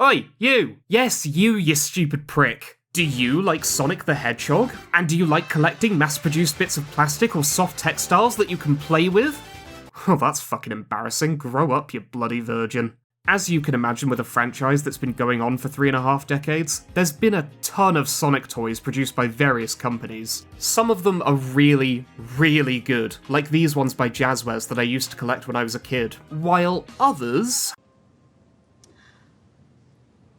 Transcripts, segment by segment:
Oi, you! Yes, you stupid prick. Do you like Sonic the Hedgehog? And do you like collecting mass-produced bits of plastic or soft textiles that you can play with? Oh, that's fucking embarrassing. Grow up, you bloody virgin. As you can imagine with a franchise that's been going on for 3.5 decades, there's been a ton of Sonic toys produced by various companies. Some of them are really, really good, like these ones by Jazzwares that I used to collect when I was a kid, while others...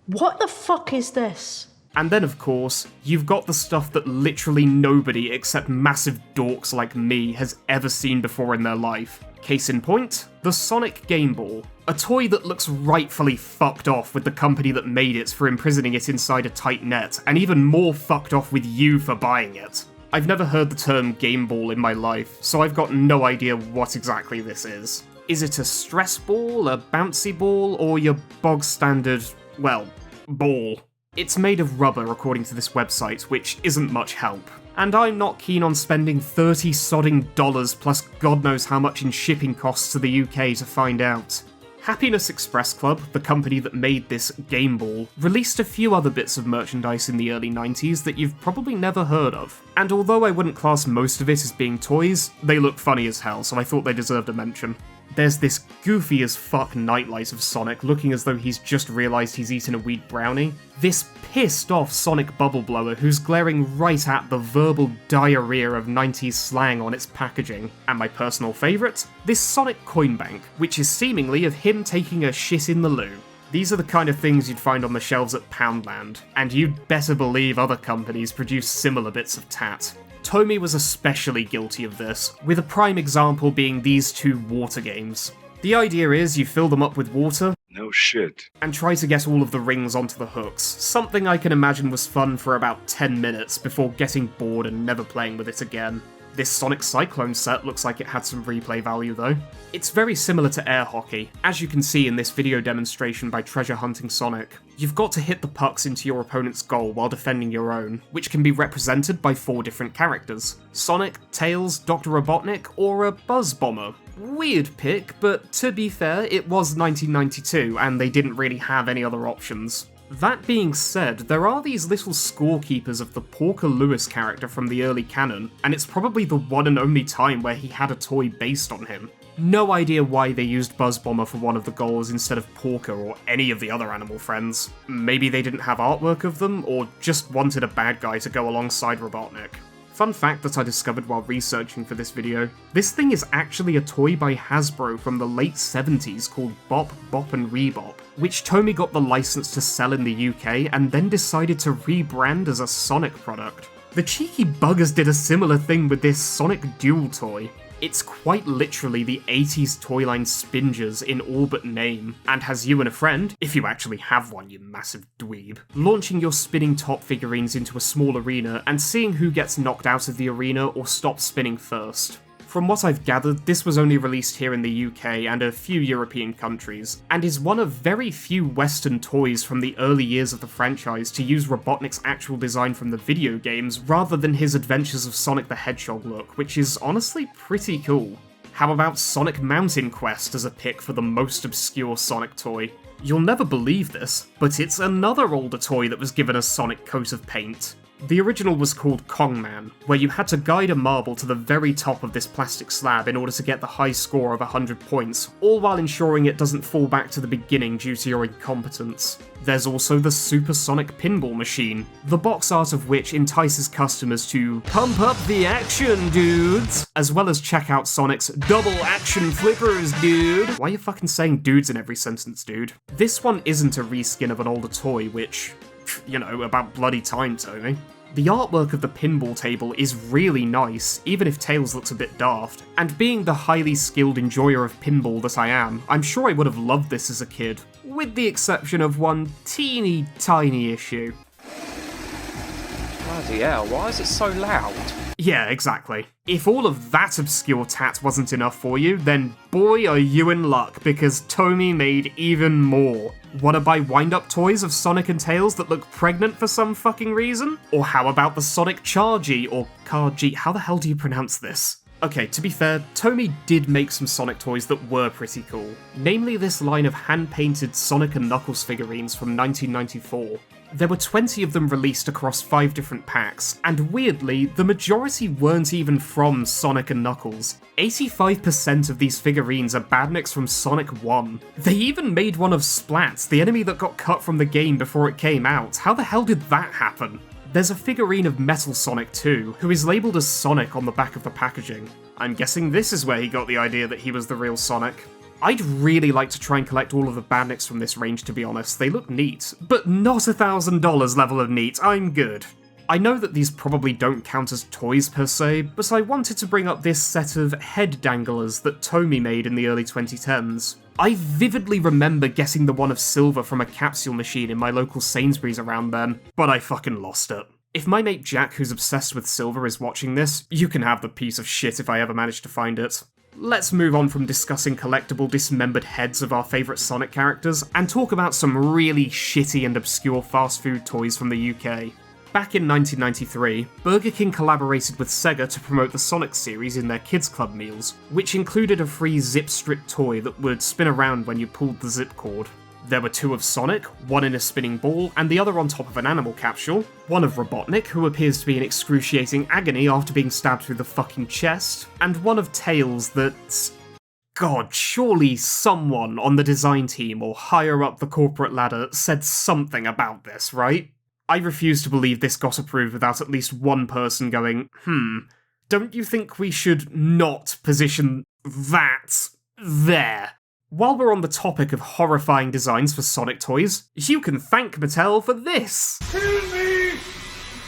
What the fuck is this? And then, of course, you've got the stuff that literally nobody except massive dorks like me has ever seen before in their life. Case in point, the Sonic Game Ball. A toy that looks rightfully fucked off with the company that made it for imprisoning it inside a tight net, and even more fucked off with you for buying it. I've never heard the term Game Ball in my life, so I've got no idea what exactly this is. Is it a stress ball, a bouncy ball, or your bog standard, well, ball? It's made of rubber according to this website, which isn't much help. And I'm not keen on spending $30 sodding plus God knows how much in shipping costs to the UK to find out. Happiness Express Club, the company that made this Game Ball, released a few other bits of merchandise in the early 90s that you've probably never heard of. And although I wouldn't class most of it as being toys, they look funny as hell, so I thought they deserved a mention. There's this goofy as fuck nightlight of Sonic looking as though he's just realised he's eaten a wheat brownie. This pissed off Sonic bubble blower who's glaring right at the verbal diarrhea of 90s slang on its packaging. And my personal favourite, this Sonic coin bank, which is seemingly of him taking a shit in the loo. These are the kind of things you'd find on the shelves at Poundland, and you'd better believe other companies produce similar bits of tat. Tomy was especially guilty of this, with a prime example being these two water games. The idea is you fill them up with water, no shit, and try to get all of the rings onto the hooks, something I can imagine was fun for about 10 minutes before getting bored and never playing with it again. This Sonic Cyclone set looks like it had some replay value though. It's very similar to air hockey, as you can see in this video demonstration by Treasure Hunting Sonic. You've got to hit the pucks into your opponent's goal while defending your own, which can be represented by 4 different characters: Sonic, Tails, Dr. Robotnik, or a Buzz Bomber. Weird pick, but to be fair, it was 1992 and they didn't really have any other options. That being said, there are these little scorekeepers of the Porker Lewis character from the early canon, and it's probably the one and only time where he had a toy based on him. No idea why they used Buzz Bomber for one of the goals instead of Porker or any of the other animal friends. Maybe they didn't have artwork of them, or just wanted a bad guy to go alongside Robotnik. Fun fact that I discovered while researching for this video, this thing is actually a toy by Hasbro from the late 70s called Bop, Bop and Rebop, which Tomy got the license to sell in the UK and then decided to rebrand as a Sonic product. The cheeky buggers did a similar thing with this Sonic Duel toy. It's quite literally the 80s toy line Spingers in all but name, and has you and a friend, if you actually have one, you massive dweeb, launching your spinning top figurines into a small arena and seeing who gets knocked out of the arena or stops spinning first. From what I've gathered, this was only released here in the UK and a few European countries, and is one of very few Western toys from the early years of the franchise to use Robotnik's actual design from the video games rather than his Adventures of Sonic the Hedgehog look, which is honestly pretty cool. How about Sonic Mountain Quest as a pick for the most obscure Sonic toy? You'll never believe this, but it's another older toy that was given a Sonic coat of paint. The original was called Kongman, where you had to guide a marble to the very top of this plastic slab in order to get the high score of 100 points, all while ensuring it doesn't fall back to the beginning due to your incompetence. There's also the Supersonic Pinball Machine, the box art of which entices customers to pump up the action, dudes, as well as check out Sonic's double action flippers, dude. Why are you fucking saying dudes in every sentence, dude? This one isn't a reskin of an older toy, which, you know, about bloody time, Tomy. The artwork of the pinball table is really nice, even if Tails looks a bit daft, and being the highly skilled enjoyer of pinball that I am, I'm sure I would have loved this as a kid, with the exception of one teeny tiny issue. Bloody hell, why is it so loud? Yeah, exactly. If all of that obscure tat wasn't enough for you, then boy are you in luck, because Tomy made even more. Wanna buy wind-up toys of Sonic and Tails that look pregnant for some fucking reason? Or how about the Sonic Chargy, or Cargy, how the hell do you pronounce this? Okay, to be fair, Tomy did make some Sonic toys that were pretty cool. Namely this line of hand-painted Sonic and Knuckles figurines from 1994. There were 20 of them released across 5 different packs, and weirdly, the majority weren't even from Sonic and Knuckles. 85% of these figurines are badniks from Sonic 1. They even made one of Splat, the enemy that got cut from the game before it came out. How the hell did that happen? There's a figurine of Metal Sonic too, who is labelled as Sonic on the back of the packaging. I'm guessing this is where he got the idea that he was the real Sonic. I'd really like to try and collect all of the badniks from this range, to be honest. They look neat, but not $1,000 level of neat. I'm good. I know that these probably don't count as toys per se, but I wanted to bring up this set of head danglers that Tomy made in the early 2010s. I vividly remember getting the one of Silver from a capsule machine in my local Sainsbury's around then, but I fucking lost it. If my mate Jack, who's obsessed with Silver, is watching this, you can have the piece of shit if I ever manage to find it. Let's move on from discussing collectible dismembered heads of our favourite Sonic characters, and talk about some really shitty and obscure fast food toys from the UK. Back in 1993, Burger King collaborated with Sega to promote the Sonic series in their Kids Club meals, which included a free zip strip toy that would spin around when you pulled the zip cord. There were 2 of Sonic, one in a spinning ball and the other on top of an animal capsule, one of Robotnik, who appears to be in excruciating agony after being stabbed through the fucking chest, and one of Tails that... God, surely someone on the design team or higher up the corporate ladder said something about this, right? I refuse to believe this got approved without at least one person going, don't you think we should not position that there? While we're on the topic of horrifying designs for Sonic toys, you can thank Mattel for this! Kill me!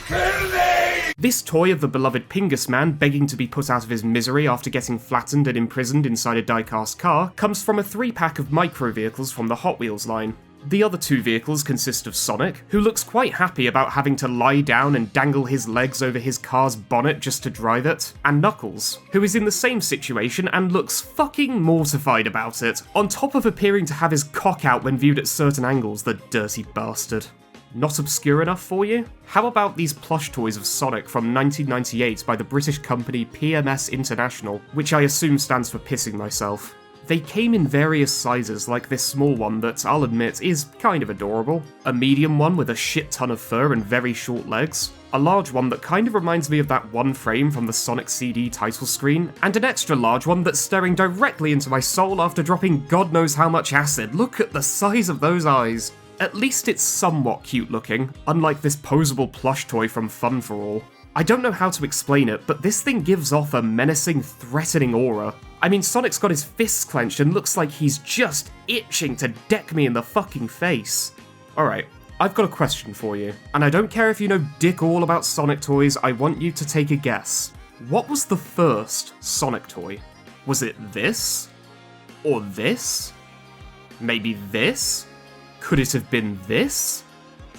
Kill me! This toy of the beloved PINGAS man begging to be put out of his misery after getting flattened and imprisoned inside a die-cast car comes from a 3-pack of micro vehicles from the Hot Wheels line. The other 2 vehicles consist of Sonic, who looks quite happy about having to lie down and dangle his legs over his car's bonnet just to drive it, and Knuckles, who is in the same situation and looks fucking mortified about it, on top of appearing to have his cock out when viewed at certain angles, the dirty bastard. Not obscure enough for you? How about these plush toys of Sonic from 1998 by the British company PMS International, which I assume stands for pissing myself. They came in various sizes, like this small one that, I'll admit, is kind of adorable, a medium one with a shit ton of fur and very short legs, a large one that kind of reminds me of that one frame from the Sonic CD title screen, and an extra large one that's staring directly into my soul after dropping God knows how much acid. Look at the size of those eyes. At least it's somewhat cute looking, unlike this posable plush toy from Fun for All. I don't know how to explain it, but this thing gives off a menacing, threatening aura. I mean, Sonic's got his fists clenched and looks like he's just itching to deck me in the fucking face. Alright, I've got a question for you, and I don't care if you know dick all about Sonic toys, I want you to take a guess. What was the first Sonic toy? Was it this? Or this? Maybe this? Could it have been this?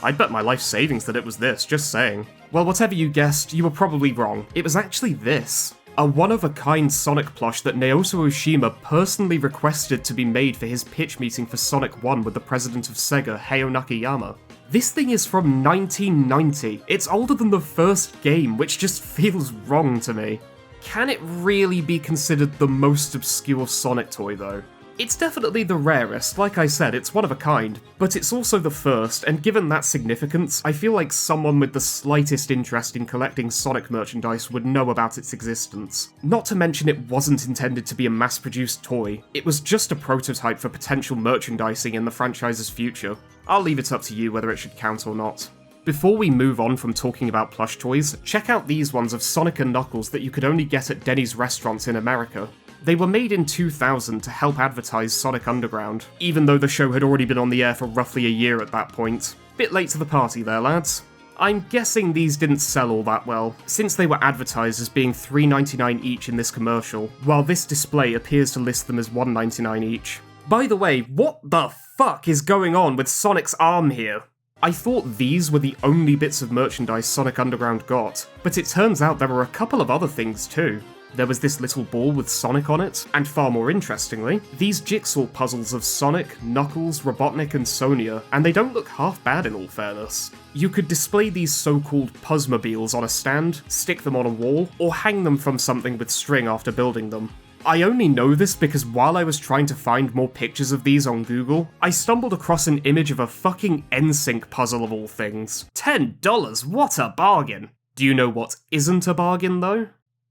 I'd bet my life savings that it was this, just saying. Well, whatever you guessed, you were probably wrong. It was actually this. A one-of-a-kind Sonic plush that Naoto Oshima personally requested to be made for his pitch meeting for Sonic 1 with the president of Sega, Hayao Nakayama. This thing is from 1990. It's older than the first game, which just feels wrong to me. Can it really be considered the most obscure Sonic toy, though? It's definitely the rarest, like I said, it's one of a kind, but it's also the first, and given that significance, I feel like someone with the slightest interest in collecting Sonic merchandise would know about its existence. Not to mention it wasn't intended to be a mass-produced toy, it was just a prototype for potential merchandising in the franchise's future. I'll leave it up to you whether it should count or not. Before we move on from talking about plush toys, check out these ones of Sonic and Knuckles that you could only get at Denny's restaurants in America. They were made in 2000 to help advertise Sonic Underground, even though the show had already been on the air for roughly a year at that point. Bit late to the party there, lads. I'm guessing these didn't sell all that well, since they were advertised as being $3.99 each in this commercial, while this display appears to list them as $1.99 each. By the way, what the fuck is going on with Sonic's arm here? I thought these were the only bits of merchandise Sonic Underground got, but it turns out there were a couple of other things too. there was this little ball with Sonic on it, and far more interestingly, these jigsaw puzzles of Sonic, Knuckles, Robotnik, and Sonia, and they don't look half bad in all fairness. You could display these so-called Puzzmobiles on a stand, stick them on a wall, or hang them from something with string after building them. I only know this because while I was trying to find more pictures of these on Google, I stumbled across an image of a fucking NSYNC puzzle of all things. $10, what a bargain! Do you know what isn't a bargain though?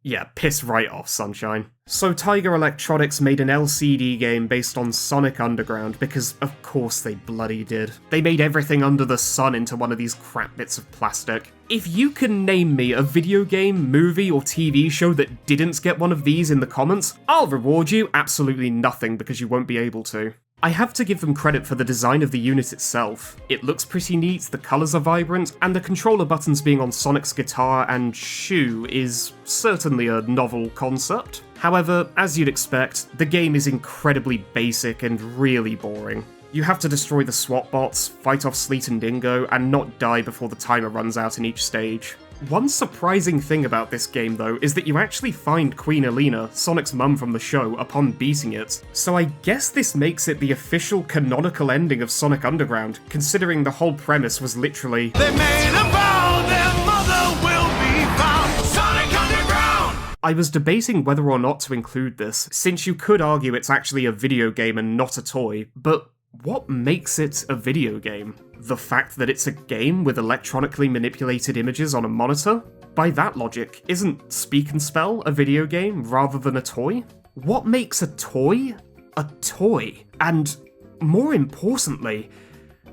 Yeah, piss right off, sunshine. So Tiger Electronics made an LCD game based on Sonic Underground because of course they bloody did. They made everything under the sun into one of these crap bits of plastic. If you can name me a video game, movie, or TV show that didn't get one of these in the comments, I'll reward you absolutely nothing because you won't be able to. I have to give them credit for the design of the unit itself. It looks pretty neat, the colours are vibrant, and the controller buttons being on Sonic's guitar and shoe is certainly a novel concept. However, as you'd expect, the game is incredibly basic and really boring. You have to destroy the SWAT bots, fight off Sleet and Dingo, and not die before the timer runs out in each stage. One surprising thing about this game, though, is that you actually find Queen Alina, Sonic's mum from the show, upon beating it, so I guess this makes it the official canonical ending of Sonic Underground, considering the whole premise was literally They made a vow their mother will be found. Sonic Underground! I was debating whether or not to include this, since you could argue it's actually a video game and not a toy, but what makes it a video game? The fact that it's a game with electronically manipulated images on a monitor? By that logic, isn't Speak and Spell a video game rather than a toy? What makes a toy a toy? And more importantly,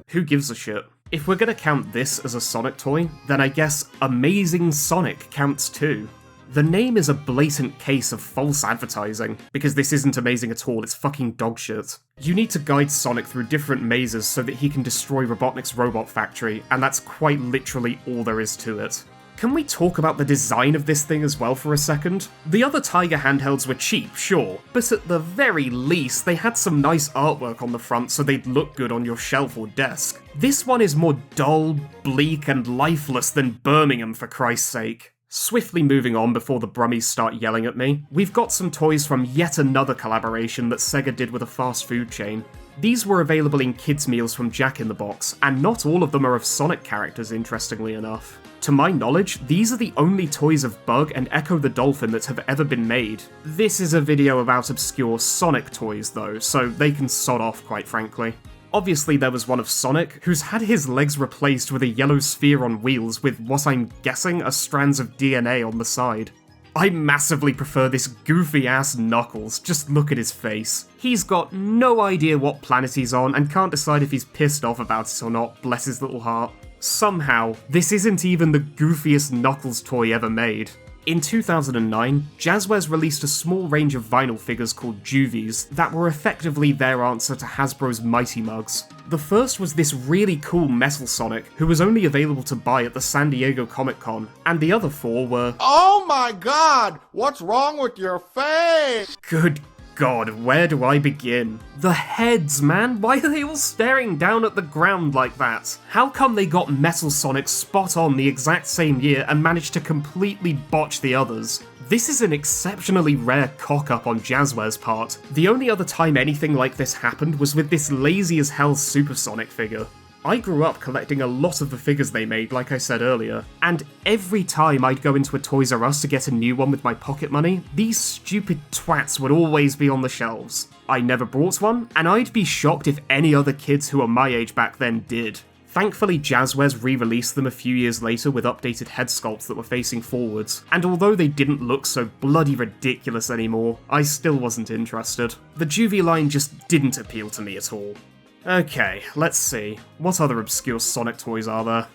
who gives a shit? If we're gonna count this as a Sonic toy, then I guess Amazing Sonic counts too. The name is a blatant case of false advertising, because this isn't amazing at all, it's fucking dogshit. You need to guide Sonic through different mazes so that he can destroy Robotnik's robot factory, and that's quite literally all there is to it. Can we talk about the design of this thing as well for a second? The other Tiger handhelds were cheap, sure, but at the very least they had some nice artwork on the front so they'd look good on your shelf or desk. This one is more dull, bleak, and lifeless than Birmingham, for Christ's sake. Swiftly moving on before the Brummies start yelling at me, we've got some toys from yet another collaboration that Sega did with a fast food chain. These were available in kids' meals from Jack in the Box, and not all of them are of Sonic characters, interestingly enough. To my knowledge, these are the only toys of Bug and Echo the Dolphin that have ever been made. This is a video about obscure Sonic toys though, so they can sod off, quite frankly. Obviously there was one of Sonic, who's had his legs replaced with a yellow sphere on wheels with what I'm guessing are strands of DNA on the side. I massively prefer this goofy-ass Knuckles, just look at his face. He's got no idea what planet he's on and can't decide if he's pissed off about it or not, bless his little heart. Somehow, this isn't even the goofiest Knuckles toy ever made. In 2009, Jazzwares released a small range of vinyl figures called JUUVIs that were effectively their answer to Hasbro's Mighty Mugs. The first was this really cool Metal Sonic, who was only available to buy at the San Diego Comic-Con, and the other four were... Oh my god! What's wrong with your face? Good God, where do I begin? The heads, man! Why are they all staring down at the ground like that? How come they got Metal Sonic spot on the exact same year and managed to completely botch the others? This is an exceptionally rare cock-up on Jazzwares' part. The only other time anything like this happened was with this lazy-as-hell Super Sonic figure. I grew up collecting a lot of the figures they made, like I said earlier, and every time I'd go into a Toys R Us to get a new one with my pocket money, these stupid twats would always be on the shelves. I never bought one, and I'd be shocked if any other kids who were my age back then did. Thankfully, Jazzwares re-released them a few years later with updated head sculpts that were facing forwards, and although they didn't look so bloody ridiculous anymore, I still wasn't interested. The JUUVI line just didn't appeal to me at all. Okay, let's see. What other obscure Sonic toys are there?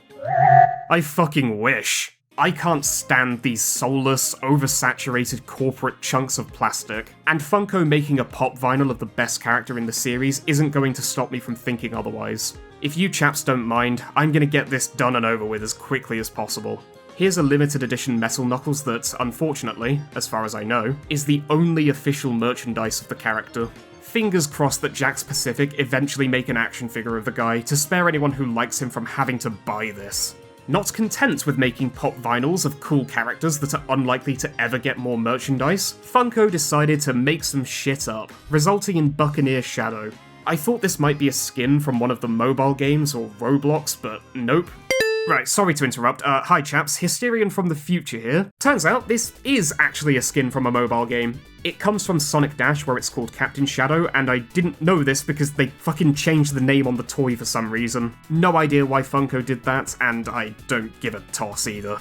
I fucking wish. I can't stand these soulless, oversaturated corporate chunks of plastic, and Funko making a pop vinyl of the best character in the series isn't going to stop me from thinking otherwise. If you chaps don't mind, I'm gonna get this done and over with as quickly as possible. Here's a limited edition Metal Knuckles that, unfortunately, as far as I know, is the only official merchandise of the character. Fingers crossed that Jakks Pacific eventually make an action figure of the guy to spare anyone who likes him from having to buy this. Not content with making pop vinyls of cool characters that are unlikely to ever get more merchandise, Funko decided to make some shit up, resulting in Buccaneer Shadow. I thought this might be a skin from one of the mobile games or Roblox, but nope. Right, sorry to interrupt. Hi chaps, Hysterian from the future here. Turns out this is actually a skin from a mobile game. It comes from Sonic Dash, where it's called Captain Shadow, and I didn't know this because they fucking changed the name on the toy for some reason. No idea why Funko did that, and I don't give a toss either.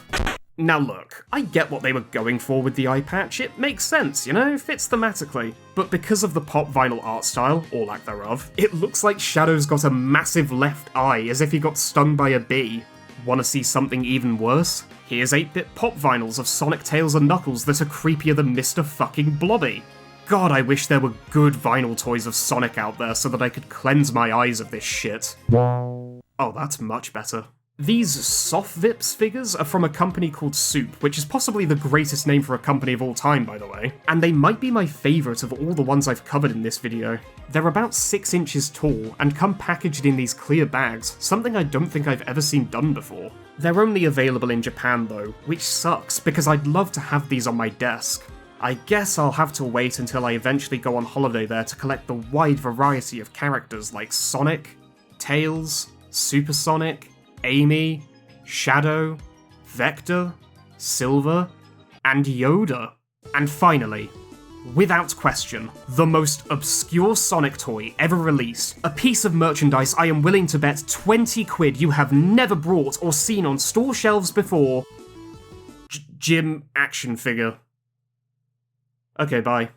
Now look, I get what they were going for with the eye patch, it makes sense, you know, fits thematically. But because of the pop vinyl art style, or lack thereof, it looks like Shadow's got a massive left eye as if he got stung by a bee. Want to see something even worse? Here's 8-bit pop vinyls of Sonic, Tails and Knuckles that are creepier than Mr. fucking Blobby. God, I wish there were good vinyl toys of Sonic out there so that I could cleanse my eyes of this shit. Oh, that's much better. These Soft Vips figures are from a company called Soup, which is possibly the greatest name for a company of all time, by the way, and they might be my favourite of all the ones I've covered in this video. They're about 6 inches tall, and come packaged in these clear bags, something I don't think I've ever seen done before. They're only available in Japan though, which sucks, because I'd love to have these on my desk. I guess I'll have to wait until I eventually go on holiday there to collect the wide variety of characters like Sonic, Tails, Supersonic, Amy, Shadow, Vector, Silver, and Yoda. And finally, without question, the most obscure Sonic toy ever released, a piece of merchandise I am willing to bet 20 quid you have never brought or seen on store shelves before. Jim action figure. Okay, bye.